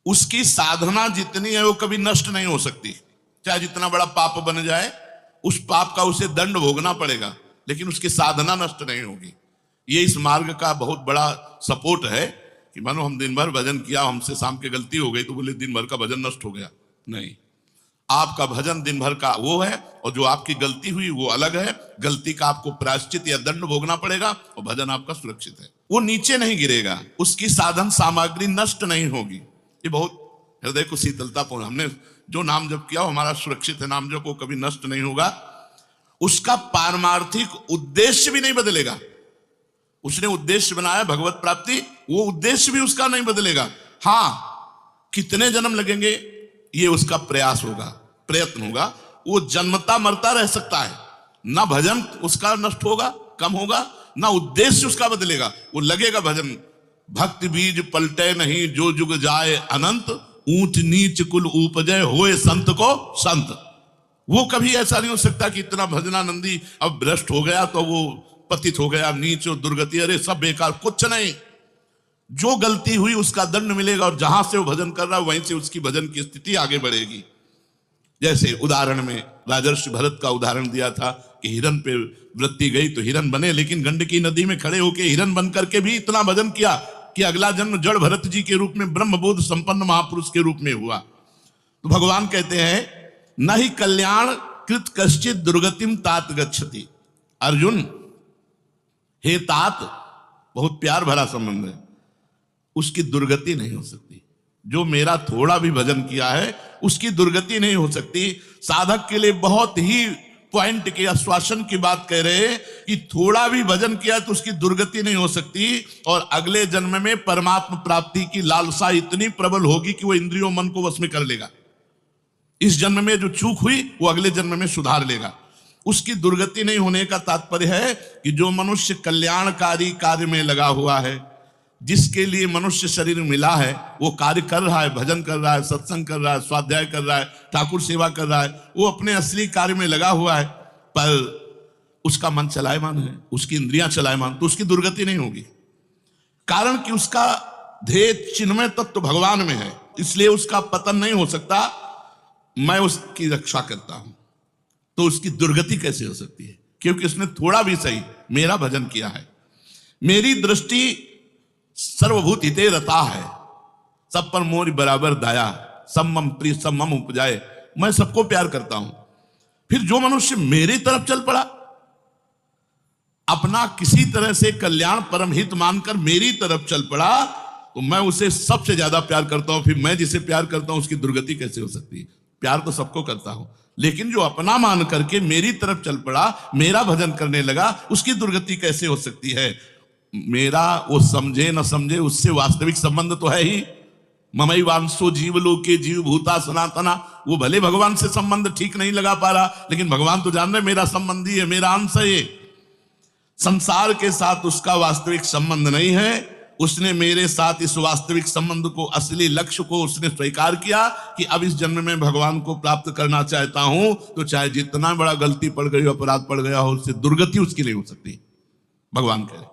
उसकी साधना जितनी है वो कभी नष्ट नहीं हो सकती। चाहे जितना बड़ा पाप बन जाए, उस पाप का उसे दंड भोगना पड़ेगा, लेकिन उसकी साधना नष्ट नहीं होगी। ये इस मार्ग का बहुत बड़ा सपोर्ट है कि मानो हम दिन भर भजन किया, हमसे शाम की गलती हो गई तो बोले दिन भर का भजन नष्ट हो गया। नहीं, आपका भजन दिन भर का वो है, और जो आपकी गलती हुई वो अलग है। गलती का आपको प्रायश्चित या दंड भोगना पड़ेगा, और भजन आपका सुरक्षित है। वो नीचे नहीं गिरेगा, उसकी साधन सामग्री नष्ट नहीं होगी। ये बहुत हृदय को शीतलता पूर्ण। हमने जो नाम जप किया हमारा सुरक्षित है, नाम जप वो कभी नष्ट नहीं होगा। उसका पारमार्थिक उद्देश्य भी नहीं बदलेगा। उसने उद्देश्य बनाया भगवत प्राप्ति, वो उद्देश्य भी उसका नहीं बदलेगा। हाँ, कितने जन्म लगेंगे ये उसका प्रयास होगा, प्रयत्न होगा। वो जन्मता मरता रह सकता है, ना भजन उसका नष्ट होगा, कम होगा, ना उद्देश्य उसका बदलेगा। वो लगेगा भजन। भक्ति बीज पलटे नहीं, जो जुग जाए अनंत, ऊंच नीच कुल उपजय, होए संत को संत। वो कभी ऐसा नहीं हो सकता कि इतना भजनानंदी अब भ्रष्ट हो गया तो वो पतित हो गया, नीच और दुर्गति, अरे सब बेकार, कुछ नहीं। जो गलती हुई उसका दंड मिलेगा, और जहां से वो भजन कर रहा है वहीं से उसकी भजन की स्थिति आगे बढ़ेगी। जैसे उदाहरण में राजर्षि भरत का उदाहरण दिया था कि हिरन पे वृत्ति गई तो हिरन बने, लेकिन गंडकी नदी में खड़े होकर हिरन बन करके भी इतना भजन किया कि अगला जन्म जड़ भरत जी के रूप में ब्रह्मबोध संपन्न महापुरुष के रूप में हुआ। तो भगवान कहते हैं न ही कल्याण कृत कश्चित दुर्गतिम तात गच्छति। अर्जुन, हे तात, बहुत प्यार भरा संबंध है, उसकी दुर्गति नहीं हो सकती। जो मेरा थोड़ा भी भजन किया है उसकी दुर्गति नहीं हो सकती। साधक के लिए बहुत ही पॉइंट के आश्वासन की बात कह रहे हैं कि थोड़ा भी भजन किया तो उसकी दुर्गति नहीं हो सकती, और अगले जन्म में परमात्मा प्राप्ति की लालसा इतनी प्रबल होगी कि वो इंद्रियों मन को वश में कर लेगा। इस जन्म में जो चूक हुई वो अगले जन्म में सुधार लेगा। उसकी दुर्गति नहीं होने का तात्पर्य है कि जो मनुष्य कल्याणकारी कार्य में लगा हुआ है, जिसके लिए मनुष्य शरीर मिला है, वो कार्य कर रहा है, भजन कर रहा है, सत्संग कर रहा है, स्वाध्याय कर रहा है, ठाकुर सेवा कर रहा है, वो अपने असली कार्य में लगा हुआ है, पर उसका मन चलायमान है, उसकी इंद्रियां चलायमान, तो उसकी दुर्गति नहीं होगी। कारण कि उसका ध्येय चिन्मय तत्व भगवान में है, इसलिए उसका पतन नहीं हो सकता। मैं उसकी रक्षा करता हूं, तो उसकी दुर्गति कैसे हो सकती है? क्योंकि उसने थोड़ा भी सही मेरा भजन किया है। मेरी दृष्टि सर्वभूत हिते रता है, सब पर मोरी बराबर दया, सब मम प्रिय सब मम उपजाए। मैं सबको प्यार करता हूं। फिर जो मनुष्य मेरी तरफ चल पड़ा, अपना किसी तरह से कल्याण परम हित मानकर मेरी तरफ चल पड़ा, तो मैं उसे सबसे ज्यादा प्यार करता हूं। फिर मैं जिसे प्यार करता हूं उसकी दुर्गति कैसे हो सकती है? प्यार तो सबको करता हूं, लेकिन जो अपना मान करके मेरी तरफ चल पड़ा, मेरा भजन करने लगा, उसकी दुर्गति कैसे हो सकती है? मेरा वो समझे न समझे, उससे वास्तविक संबंध तो है ही। ममई वांसो जीव लोके जीव भूता सनातना। वो भले भगवान से संबंध ठीक नहीं लगा पा रहा, लेकिन भगवान तो जान रहे मेरा संबंधी है, मेरा अंश है। ये संसार के साथ उसका वास्तविक संबंध नहीं है। उसने मेरे साथ इस वास्तविक संबंध को, असली लक्ष्य को उसने स्वीकार किया कि अब इस जन्म में भगवान को प्राप्त करना चाहता हूं, तो चाहे जितना बड़ा गलती पड़ गई, अपराध पड़ गया हो, उससे दुर्गति उसकी नहीं हो सकती। भगवान कह रहे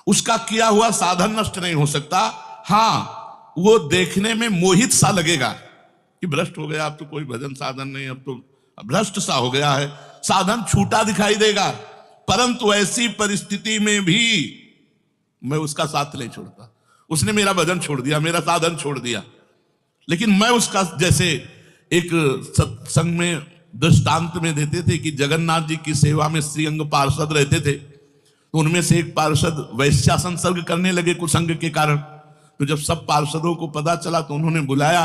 उसका किया हुआ साधन नष्ट नहीं हो सकता। हाँ, वो देखने में मोहित सा लगेगा कि भ्रष्ट हो गया, अब तो कोई भजन साधन नहीं, अब तो भ्रष्ट सा हो गया है, साधन छूटा दिखाई देगा। परंतु ऐसी परिस्थिति में भी मैं उसका साथ नहीं छोड़ता। उसने मेरा भजन छोड़ दिया, मेरा साधन छोड़ दिया, लेकिन मैं उसका, जैसे एक सत्संग में दृष्टांत में देते थे कि जगन्नाथ जी की सेवा में श्रीअंग पार्षद रहते थे, तो उनमें से एक पार्षद वैश्या संसर्ग करने लगे कुसंग के कारण। तो जब सब पार्षदों को पता चला तो उन्होंने बुलाया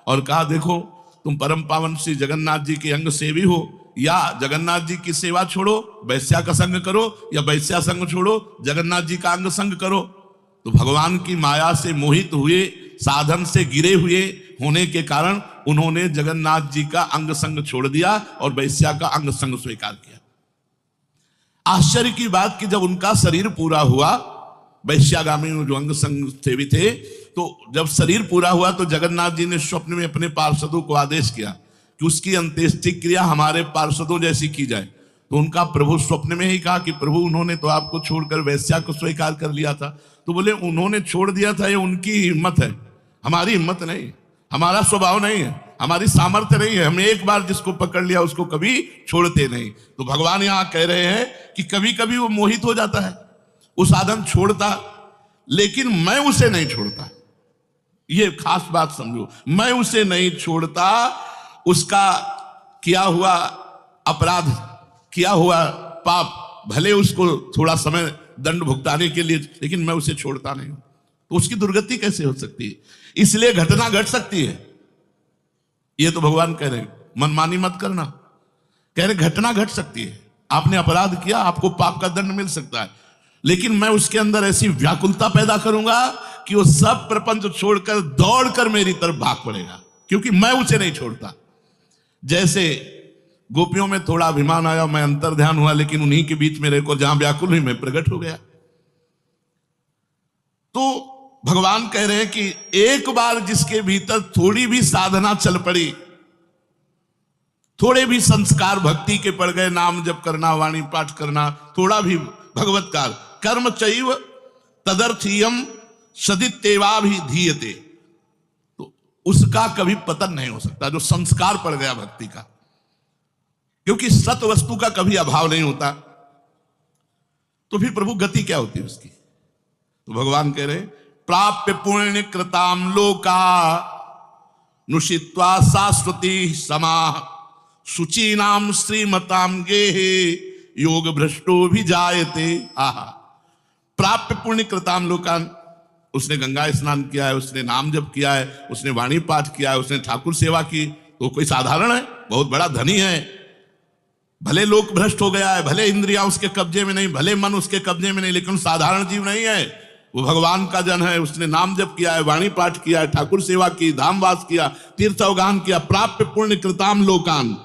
और कहा, देखो तुम परम पावन श्री जगन्नाथ जी के अंग सेवी हो, या जगन्नाथ जी की सेवा छोड़ो वैश्या का संग करो, या वैश्या संग छोड़ो जगन्नाथ जी का अंग संग करो। तो भगवान की माया से मोहित हुए, साधन से गिरे हुए होने के कारण उन्होंने जगन्नाथ जी का अंग संग छोड़ दिया और वैश्या का अंग संग स्वीकार किया। आश्चर्य की बात कि जब उनका शरीर पूरा हुआ, वैश्यागामी जो अंग संग सेवी थे, तो जब शरीर पूरा हुआ तो जगन्नाथ जी ने स्वप्न में अपने पार्षदों को आदेश किया कि उसकी अंत्येष्टि क्रिया हमारे पार्षदों जैसी की जाए। तो उनका प्रभु स्वप्न में ही कहा कि प्रभु, उन्होंने तो आपको छोड़कर वैश्या को स्वीकार कर लिया था। तो बोले, उन्होंने छोड़ दिया था, ये उनकी हिम्मत है, हमारी हिम्मत नहीं। हमारा स्वभाव नहीं है, हमारी सामर्थ्य नहीं है। हम एक बार जिसको पकड़ लिया उसको कभी छोड़ते नहीं। तो भगवान यहां कह रहे हैं कि कभी कभी वो मोहित हो जाता है, वो साधन छोड़ता, लेकिन मैं उसे नहीं छोड़ता। ये खास बात समझो, मैं उसे नहीं छोड़ता। उसका किया हुआ अपराध, किया हुआ पाप, भले उसको थोड़ा समय दंड भुगताने के लिए, लेकिन मैं उसे छोड़ता नहीं हूं। तो उसकी दुर्गति कैसे हो सकती है? इसलिए घटना घट सकती है। ये तो भगवान कह रहे हैं मनमानी मत करना, कह रहे घटना घट सकती है। आपने अपराध किया, आपको पाप का दंड मिल सकता है, लेकिन मैं उसके अंदर ऐसी व्याकुलता पैदा करूंगा कि वो सब प्रपंच छोड़कर दौड़कर मेरी तरफ भाग पड़ेगा, क्योंकि मैं उसे नहीं छोड़ता। जैसे गोपियों में थोड़ा अभिमान आया, मैं अंतर ध्यान हुआ, लेकिन उन्हीं के बीच में रहकर जहां व्याकुल हुई मैं प्रकट हो गया। तो भगवान कह रहे हैं कि एक बार जिसके भीतर थोड़ी भी साधना चल पड़ी, थोड़े भी संस्कार भक्ति के पड़ गए, नाम जप करना, वाणी पाठ करना, थोड़ा भी भगवत्कार, कर्म चैव तदर्थीयम सदित्येवाभिधीयते, तो उसका कभी पतन नहीं हो सकता, जो संस्कार पड़ गया भक्ति का, क्योंकि सत वस्तु का कभी अभाव नहीं होता। तो फिर प्रभु गति क्या होती है उसकी? तो भगवान कह रहे प्राप्य पुण्य कृताम लोका नुषित्वा शाश्वती समाः शुचीनाम श्रीमताम गेहे योग भ्रष्टो भी जायते। आहा, प्राप्य पुण्य कृताम लोकान, उसने गंगा स्नान किया है, उसने नाम जप किया है, उसने वाणी पाठ किया है, उसने ठाकुर सेवा की, तो कोई साधारण है? बहुत बड़ा धनी है। भले लोक भ्रष्ट हो गया है, भले इंद्रियां उसके कब्जे में नहीं, भले मन उसके कब्जे में नहीं, लेकिन साधारण जीव नहीं है। वो भगवान का जन है, उसने नाम जप किया है, वाणी पाठ किया है, ठाकुर सेवा की, धामवास किया, तीर्थ अवगान किया। प्राप्य पुण्य कृताम लोकान,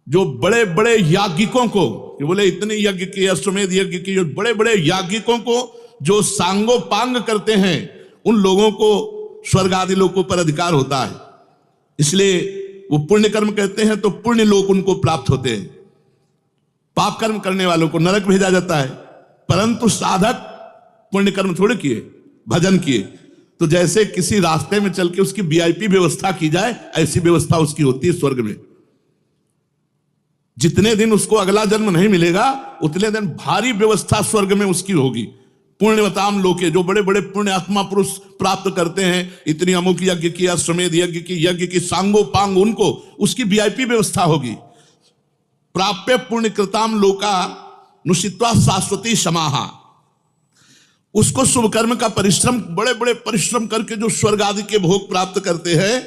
जो बड़े बड़े याज्ञिकों को, बोले इतने यज्ञ किए, अश्वमेध यज्ञ किए, बड़े बड़े याज्ञिकों को जो सांगो पांग करते हैं, उन लोगों को स्वर्ग आदि लोगों पर अधिकार होता है। इसलिए वो पुण्य कर्म कहते हैं, तो पुण्य लोक उनको प्राप्त होते हैं। पाप कर्म करने वालों को नरक भेजा जाता है। परंतु साधक पुण्य कर्म थोड़े किए, भजन किए, तो जैसे किसी रास्ते में चल के उसकी वीआईपी व्यवस्था की जाए, ऐसी व्यवस्था उसकी होती है स्वर्ग में। जितने दिन उसको अगला जन्म नहीं मिलेगा, उतने दिन भारी व्यवस्था स्वर्ग में उसकी होगी। पुण्यवताम लोके, जो बड़े बड़े पुण्य आत्मा पुरुष प्राप्त करते हैं, इतनी अमुक यज्ञ की, अश्वमेध यज्ञ की सांगो पांग, उनको उसकी वीआईपी व्यवस्था होगी। प्राप्य पुण्य कृताम लोका नुषित्वा शाश्वती समाहा, उसको शुभ कर्म का परिश्रम, बड़े बड़े परिश्रम करके जो स्वर्ग आदि के भोग प्राप्त करते हैं,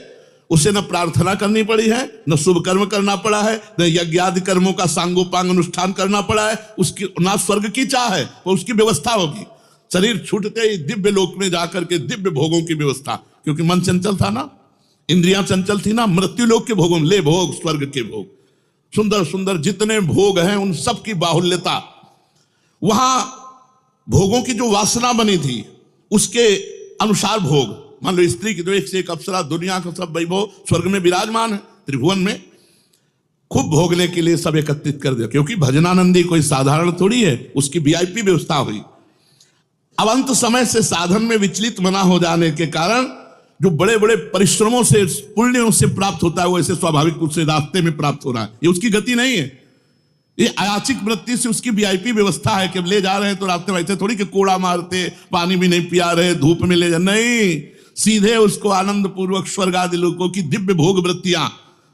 उसे न प्रार्थना करनी पड़ी है, न शुभ कर्म करना पड़ा है, न यज्ञ आदि कर्मों का सांगोपांग अनुष्ठान करना पड़ा है, उसकी ना स्वर्ग की चाह है, वो उसकी व्यवस्था होगी। शरीर छूटते ही दिव्य लोक में जाकर के दिव्य भोगों की व्यवस्था, क्योंकि मन चंचल था ना, इंद्रियां चंचल थी ना, मृत्यु लोक के भोगों, ले भोग, स्वर्ग के भोग, सुंदर सुंदर जितने भोग हैं उन सब की बाहुल्यता। वहां भोगों की जो वासना बनी थी उसके अनुसार भोग, मान लो स्त्री की तो एक से एक अप्सरा, दुनिया का सब वैभव स्वर्ग में विराजमान है, त्रिभुवन में खूब भोगने के लिए सब एकत्रित कर दिया, क्योंकि भजनानंदी कोई साधारण थोड़ी है, उसकी वीआईपी व्यवस्था हुई। अब अंत समय से साधन में विचलित मना हो जाने के कारण जो बड़े बड़े परिश्रमों से, पुण्यों से प्राप्त होता है, वो ऐसे स्वाभाविक रूप से रास्ते में प्राप्त हो रहा है। ये उसकी गति नहीं है, ये अयाचिक वृत्ति से उसकी वीआईपी व्यवस्था है कि ले जा रहे हैं तो रास्ते में ऐसे थोड़ी कि कोड़ा मारते, पानी भी नहीं पिया रहे, धूप में ले जा, नहीं, सीधे उसको आनंद पूर्वक स्वर्ग आदि लोगों की दिव्य भोग वृत्तियां,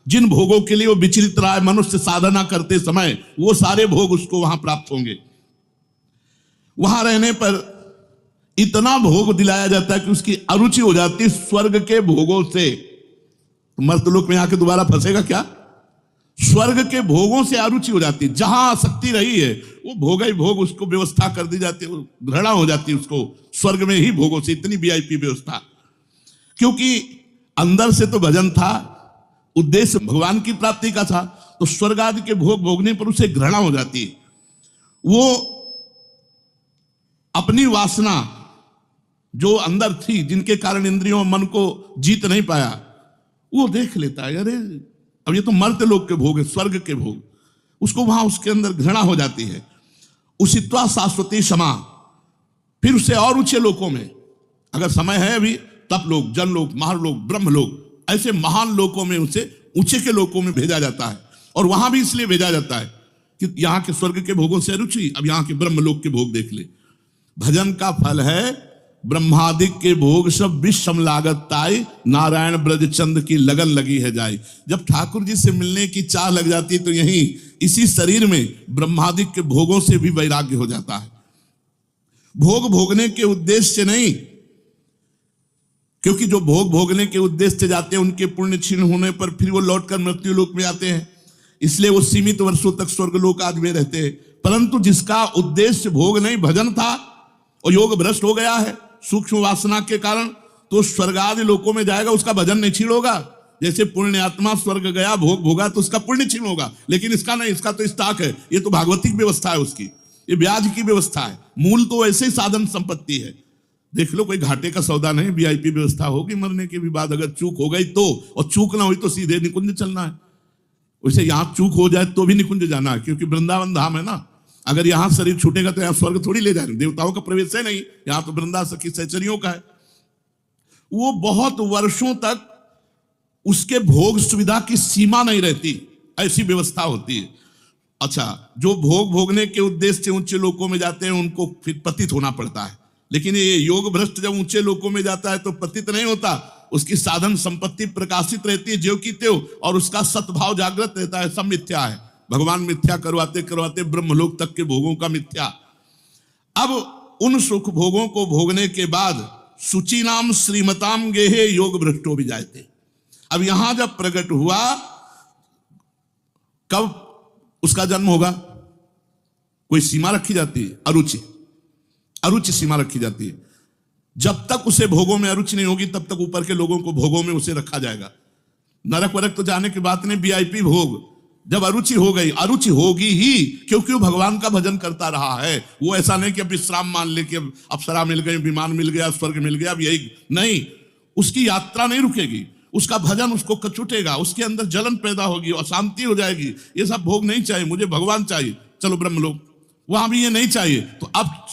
जिन भोगों के लिए वो विचलित रहा है मनुष्य साधना करते समय, वो सारे भोग उसको वहां प्राप्त होंगे। वहां रहने पर इतना भोग दिलाया जाता है कि उसकी अरुचि हो जाती है स्वर्ग के भोगों से। तो मर्तलोक में आके दोबारा फंसेगा क्या? स्वर्ग के भोगों से अरुचि हो जाती है, जहां आसक्ति रही है वो भोग ही भोग, उसको व्यवस्था कर दी जाती है, घृणा हो जाती है उसको स्वर्ग में ही भोगों से, इतनी वीआईपी व्यवस्था। क्योंकि अंदर से तो भजन था, उद्देश्य भगवान की प्राप्ति का था, तो स्वर्ग आदि के भोग भोगने पर उसे घृणा हो जाती है। वो अपनी वासना जो अंदर थी, जिनके कारण इंद्रियों मन को जीत नहीं पाया, वो देख लेता है, अरे अब ये तो मर्त्य लोक के भोग है, स्वर्ग के भोग, उसको वहां उसके अंदर घृणा हो जाती है। उषित्वा शाश्वती क्षमा, फिर उसे और ऊंचे लोकों में, अगर समय है अभी तपलोक, जनलोक, महालोक, ब्रह्मलोक, ऐसे महान लोकों में उसे ऊंचे के लोकों में भेजा जाता है। और वहां भी इसलिए भेजा जाता है कि यहाँ के स्वर्ग के भोगों से रुचि, अब यहाँ के ब्रह्मलोक के भोग देख ले। भजन का फल है ब्रह्मादिक के भोग सब विषम लागत ताई, नारायण ब्रज चंद की लगन लगी है जाई। जब ठाकुर जी से मिलने की चाह लग जाती है तो यहीं इसी शरीर में ब्रह्मादिक के भोगों से भी वैराग्य हो जाता है। भोग भोगने के उद्देश्य से नहीं, क्योंकि जो भोग भोगने के उद्देश्य से जाते हैं उनके पुण्य क्षीण होने पर फिर वो लौटकर मृत्यु लोक में आते हैं, इसलिए वो सीमित वर्षों तक स्वर्गलोक आदि में रहते हैं। परंतु जिसका उद्देश्य भोग नहीं भजन था और योग भ्रष्ट हो गया है सूक्ष्म वासना के कारण, तो स्वर्ग आदि लोकों में जाएगा, उसका भजन नहीं छीण होगा। जैसे पुण्य आत्मा स्वर्ग गया भोग भोगा तो उसका पुण्य छीण होगा, लेकिन इसका नहीं, इसका तो स्टॉक है, ये तो भागवतिक व्यवस्था है उसकी, ये ब्याज की व्यवस्था है। मूल तो ऐसे ही साधन संपत्ति है। देख लो, कोई घाटे का सौदा नहीं, वीआईपी व्यवस्था होगी। मरने के भी बाद अगर चूक हो गई तो, और चूक ना हुई तो सीधे निकुंज चलना है। वैसे यहां चूक हो जाए तो भी निकुंज जाना है, क्योंकि वृंदावन धाम है ना। अगर यहां शरीर छूटेगा तो यहां स्वर्ग थोड़ी ले जाएंगे, देवताओं का प्रवेश है नहीं, यहां तो वृंदा सखी सहचरियों का है। वो बहुत वर्षों तक उसके भोग सुविधा की सीमा नहीं रहती, ऐसी व्यवस्था होती है। अच्छा, जो भोग भोगने के उद्देश्य से ऊंचे लोकों में जाते हैं उनको फिर पतित होना पड़ता है, लेकिन ये योग भ्रष्ट जब ऊंचे लोकों में जाता है तो पतित नहीं होता, उसकी साधन संपत्ति प्रकाशित रहती है ज्यों की त्यों, और उसका सद्भाव जागृत रहता है। सब मिथ्या है, भगवान मिथ्या करवाते करवाते ब्रह्मलोक तक के भोगों का मिथ्या। अब उन सुख भोगों को भोगने के बाद सुचि नाम श्रीमताम गेहे योग भ्रष्टो भी जाते। अब यहां जब प्रकट हुआ, कब उसका जन्म होगा? कोई सीमा रखी जाती है? अरुचि, अरुचि सीमा रखी जाती है। जब तक उसे भोगों में अरुचि नहीं होगी तब तक ऊपर के लोगों को भोगों में उसे रखा जाएगा। नरक वरक तो जाने की बात नहीं, वीआईपी भोग। जब अरुचि हो गई, अरुचि होगी ही, क्योंकि वो भगवान का भजन करता रहा है। वो ऐसा नहीं कि अब विश्राम मान ले कि अब अप्सरा मिल गई, विमान मिल गया, स्वर्ग मिल गया, अब यही नहीं। उसकी यात्रा नहीं रुकेगी, उसका भजन उसको कचुटेगा, उसके अंदर जलन पैदा होगी, अशांति हो जाएगी। ये सब भोग नहीं चाहिए, मुझे भगवान चाहिए, चलो ब्रह्मलोक। वहां भी ये नहीं चाहिए। तो अब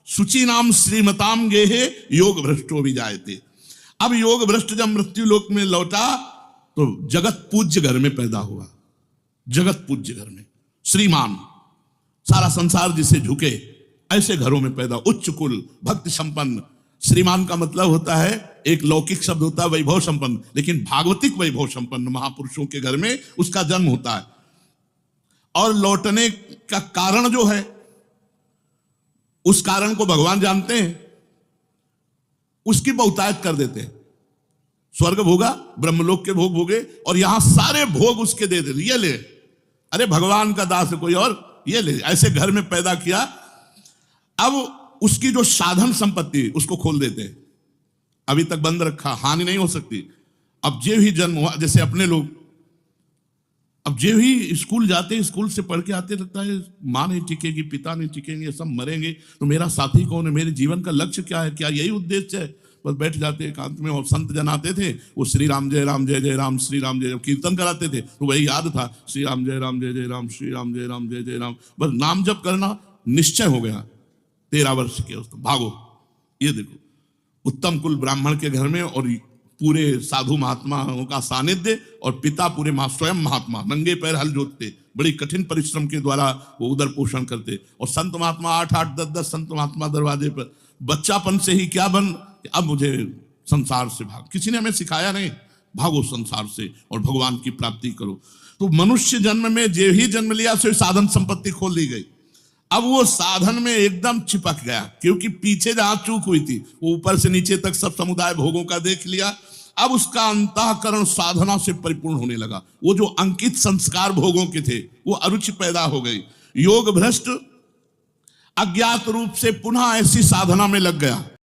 सुचि नाम श्रीमताम गेहे योग भ्रष्टो भी जायते। अब योग भ्रष्ट जब मृत्यु लोक में लौटा तो जगत पूज्य घर में पैदा हुआ। जगत पूज्य घर में श्रीमान, सारा संसार जिसे झुके, ऐसे घरों में पैदा, उच्च कुल, भक्ति संपन्न। श्रीमान का मतलब होता है, एक लौकिक शब्द होता है वैभव संपन्न, लेकिन भागवतिक वैभव संपन्न महापुरुषों के घर में उसका जन्म होता है। और लौटने का कारण जो है, उस कारण को भगवान जानते हैं, उसकी बहुतायत कर देते हैं। स्वर्ग भोगा, ब्रह्मलोक के भोग भोगे, और यहां सारे भोग उसके दे दे, ये ले, अरे भगवान का दास है कोई और, ये ले। ऐसे घर में पैदा किया। अब उसकी जो साधन संपत्ति उसको खोल देते हैं, अभी तक बंद रखा, हानि नहीं हो सकती। अब जे भी जन्म हुआ, जैसे अपने लोग, अब जे भी स्कूल जाते, स्कूल से पढ़ के आते, लगता है माँ नहीं टिकेगी, पिता नहीं टिकेंगे, सब मरेंगे, तो मेरा साथी कौन है, मेरे जीवन का लक्ष्य क्या है, क्या यही उद्देश्य है? बस बैठ जाते एकांत में। और संत जन आते थे, वो श्री राम जय राम जय जय राम, श्री राम जय जय, कीर्तन कराते थे तो वही याद था, श्री राम जय राम जय जय राम, श्री राम जय राम जय जय राम। बस नाम जप करना निश्चय हो गया। 13 वर्ष के उस भागो। ये देखो, उत्तम कुल ब्राह्मण के घर में, और पूरे साधु महात्माओं का सानिध्य, और पिता पूरे स्वयं महात्मा, नंगे पैर हल जोतते, बड़ी कठिन परिश्रम के द्वारा वो उदर पोषण करते। और संत महात्मा 8-8, 10-10 संत महात्मा दरवाजे पर। बच्चापन से ही क्या बन, अब मुझे संसार से भाग, किसी ने हमें सिखाया नहीं, भागो संसार से और भगवान की प्राप्ति करो। तो मनुष्य जन्म में जे ही जन्म लिया से साधन संपत्ति खोल दी गई। अब वो साधन में एकदम चिपक गया, क्योंकि पीछे जहां चूक हुई थी वो ऊपर से नीचे तक सब समुदाय भोगों का देख लिया। अब उसका अंतःकरण साधना से परिपूर्ण होने लगा। वो जो अंकित संस्कार भोगों के थे वो अरुचि पैदा हो गई। योग भ्रष्ट अज्ञात रूप से पुनः ऐसी साधना में लग गया।